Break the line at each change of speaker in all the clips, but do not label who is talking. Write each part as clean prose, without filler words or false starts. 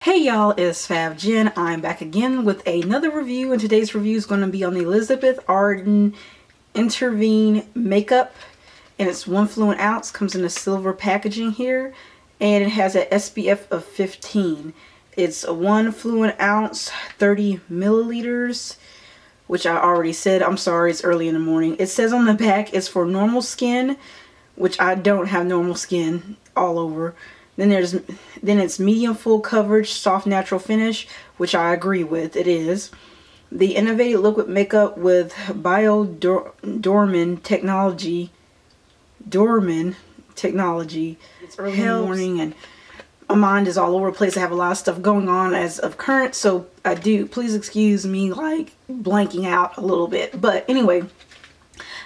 Hey y'all, it's Fab Jen. I'm back again with another review, and today's review is going to be on the Elizabeth Arden Intervene Makeup, and it's 1 fluid ounce, comes in a silver packaging here, and it has an SPF of 15. It's a 1 fluid ounce, 30 milliliters, which I already said. I'm sorry, it's early in the morning. It says on the back it's for normal skin, which I don't have normal skin all over. Then it's medium full coverage, soft natural finish, which I agree with. It is. The innovative liquid makeup with Dorman technology. It's early in the morning and my mind is all over the place. I have a lot of stuff going on as of current, so please excuse me like blanking out a little bit. But anyway,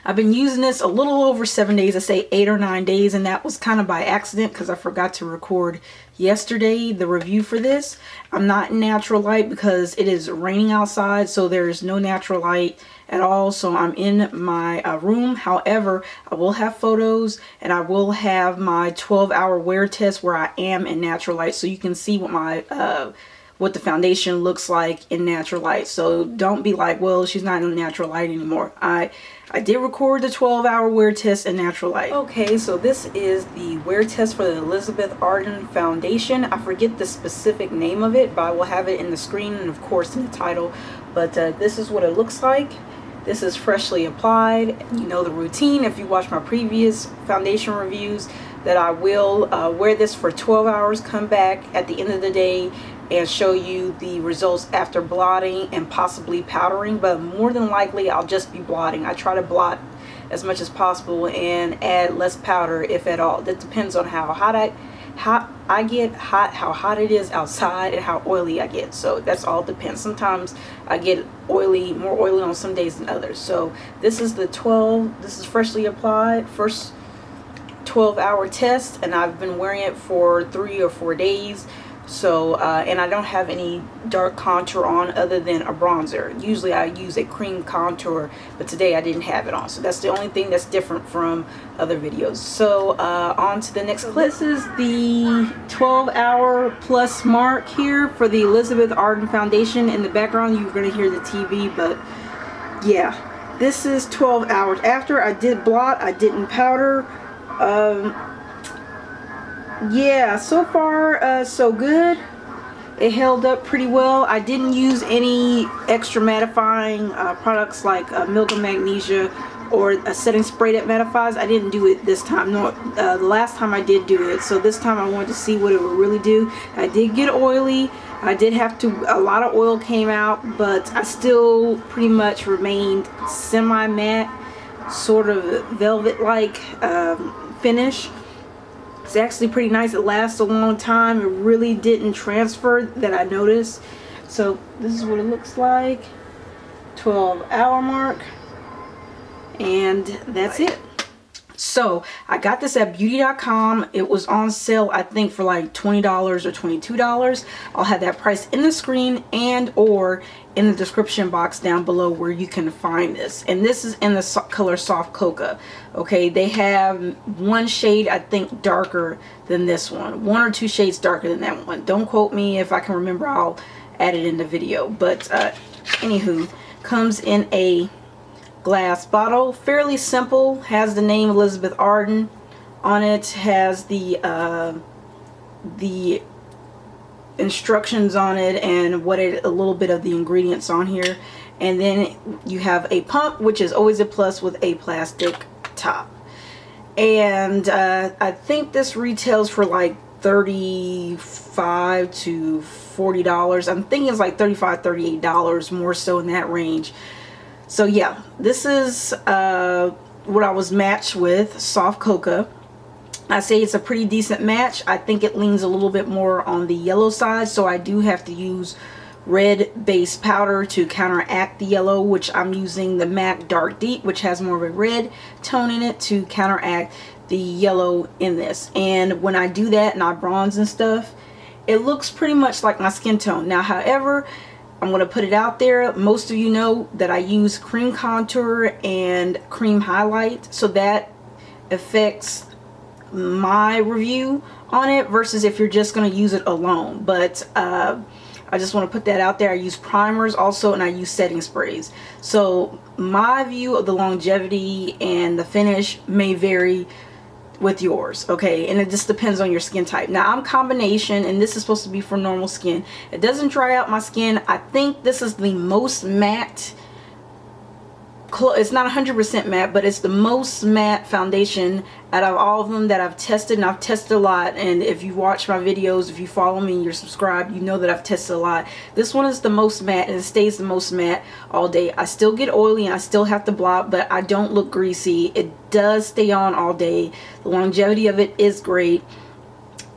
I've been using this a little over 7 days. I say 8 or 9 days, and that was kind of by accident because I forgot to record yesterday the review for this. I'm not in natural light because it is raining outside, so there is no natural light at all. So I'm in my room. However, I will have photos and I will have my 12-hour wear test where I am in natural light, so you can see what my what the foundation looks like in natural light. So don't be like, well, she's not in natural light anymore. I did record the 12-hour wear test in natural light. Okay, so this is the wear test for the Elizabeth Arden foundation. I forget the specific name of it, but I will have it in the screen and of course in the title. But this is what it looks like. This is freshly applied. You know the routine if you watch my previous foundation reviews, that I will wear this for 12 hours, come back at the end of the day and show you the results after blotting and possibly powdering, but more than likely I'll just be blotting. I try to blot as much as possible and add less powder if at all. That depends on how hot I get, how hot it is outside, and how oily I get. So that's all depends. Sometimes I get more oily on some days than others. So this is this is freshly applied, first 12-hour test, and I've been wearing it for 3 or 4 days. So and I don't have any dark contour on other than a bronzer. Usually I use a cream contour, but today I didn't have it on, so that's the only thing that's different from other videos. So on to the next clip. This is the 12-hour plus mark here for the Elizabeth Arden foundation. In the background you're going to hear the TV, but yeah, this is 12 hours after I did blot. I didn't powder. Yeah, so far so good. It held up pretty well. I didn't use any extra mattifying products like milk and magnesia or a setting spray that mattifies. I didn't do it this time. No, the last time I did do it. So this time I wanted to see what it would really do. I did get oily. I did have to, a lot of oil came out, but I still pretty much remained semi-matte, sort of velvet-like finish. It's actually pretty nice. It lasts a long time. It really didn't transfer that I noticed. So this is what it looks like. 12-hour mark. And that's it. So I got this at beauty.com. It was on sale, I think, for like $20 or $22. I'll have that price in the screen and or in the description box down below where you can find this. And this is in the color Soft Coca. Okay, they have one shade I think darker than this one. 1 or 2 shades darker than that one. Don't quote me. If I can remember, I'll add it in the video. But anywho, comes in a glass bottle, fairly simple, has the name Elizabeth Arden on it, has the instructions on it and a little bit of the ingredients on here, and then you have a pump, which is always a plus with a plastic top. And I think this retails for like $35 to $40. I'm thinking it's like $35, $38, more so in that range. So yeah, this is what I was matched with, Soft Coca. I say it's a pretty decent match. I think it leans a little bit more on the yellow side, so I do have to use red base powder to counteract the yellow, which I'm using the MAC Dark Deep, which has more of a red tone in it, to counteract the yellow in this. And when I do that and I bronze and stuff, it looks pretty much like my skin tone. Now, however, I'm going to put it out there. Most of you know that I use cream contour and cream highlight, so that affects my review on it versus if you're just going to use it alone. But I just want to put that out there. I use primers also, and I use setting sprays. So my view of the longevity and the finish may vary with yours, okay? And it just depends on your skin type. Now I'm combination, and this is supposed to be for normal skin. It doesn't dry out my skin. I think this is the most matte, it's not 100% matte, but it's the most matte foundation out of all of them that I've tested, and I've tested a lot. And if you watch my videos, if you follow me and you're subscribed, you know that I've tested a lot. This one is the most matte, and it stays the most matte all day. I still get oily and I still have to blot, but I don't look greasy. It does stay on all day. The longevity of it is great.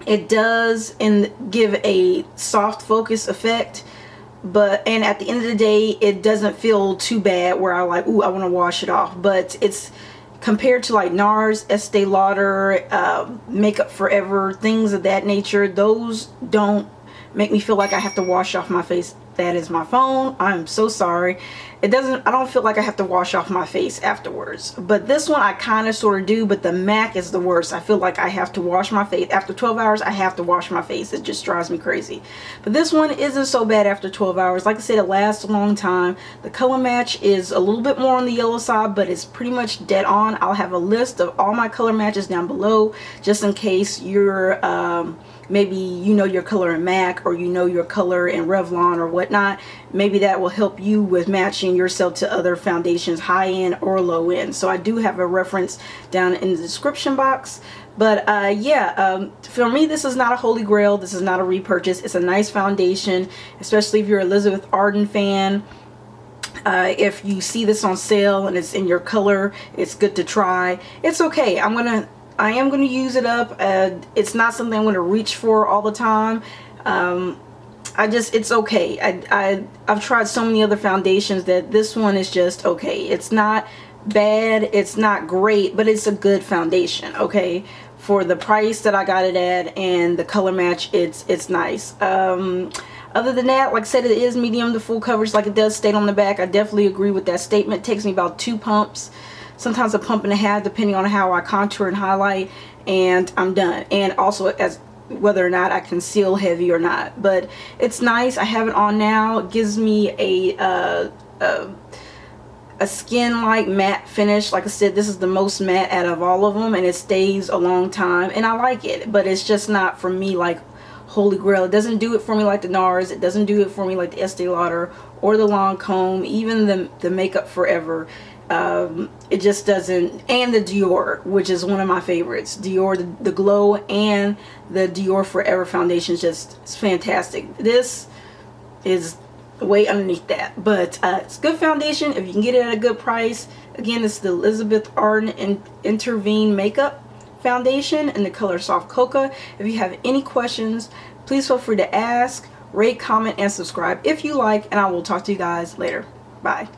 It does give a soft focus effect, and at the end of the day, it doesn't feel too bad where I like, ooh, I want to wash it off. But it's compared to like Nars, Estee Lauder, Makeup Forever, things of that nature, those don't make me feel like I have to wash off my face. That is my phone. I'm so sorry. I don't feel like I have to wash off my face afterwards. But this one I kind of sort of do, but the MAC is the worst. I feel like I have to wash my face. After 12 hours, I have to wash my face. It just drives me crazy. But this one isn't so bad after 12 hours. Like I said, it lasts a long time. The color match is a little bit more on the yellow side, but it's pretty much dead on. I'll have a list of all my color matches down below, just in case you're maybe you know your color in MAC, or you know your color in Revlon or whatnot. Maybe that will help you with matching yourself to other foundations, high end or low end. So I do have a reference down in the description box. But yeah, for me, this is not a holy grail. This is not a repurchase. It's a nice foundation, especially if you're an Elizabeth Arden fan. If you see this on sale and it's in your color, it's good to try. It's okay. I am going to use it up. It's not something I'm going to reach for all the time. It's okay. I've tried so many other foundations that this one is just okay. It's not bad. It's not great, but it's a good foundation, okay? For the price that I got it at and the color match, it's nice. Other than that, like I said, it is medium to full coverage like it does state on the back. I definitely agree with that statement. It takes me about 2 pumps. Sometimes a pump and a half, depending on how I contour and highlight, and I'm done. And also as whether or not I conceal heavy or not. But it's nice. I have it on now. It gives me a skin-like matte finish. Like I said, this is the most matte out of all of them, and it stays a long time, and I like it. But it's just not for me like holy grail. It doesn't do it for me like the Nars. It doesn't do it for me like the Estee Lauder or the Lancome, even the Makeup Forever. It just doesn't. And the Dior, which is one of my favorites. Dior, the Glow, and the Dior Forever foundation is just, it's fantastic. This is way underneath that, but it's good foundation if you can get it at a good price. Again, it's the Elizabeth Arden Intervene Makeup Foundation in the color Soft Coca. If you have any questions, please feel free to ask, rate, comment, and subscribe if you like, and I will talk to you guys later. Bye.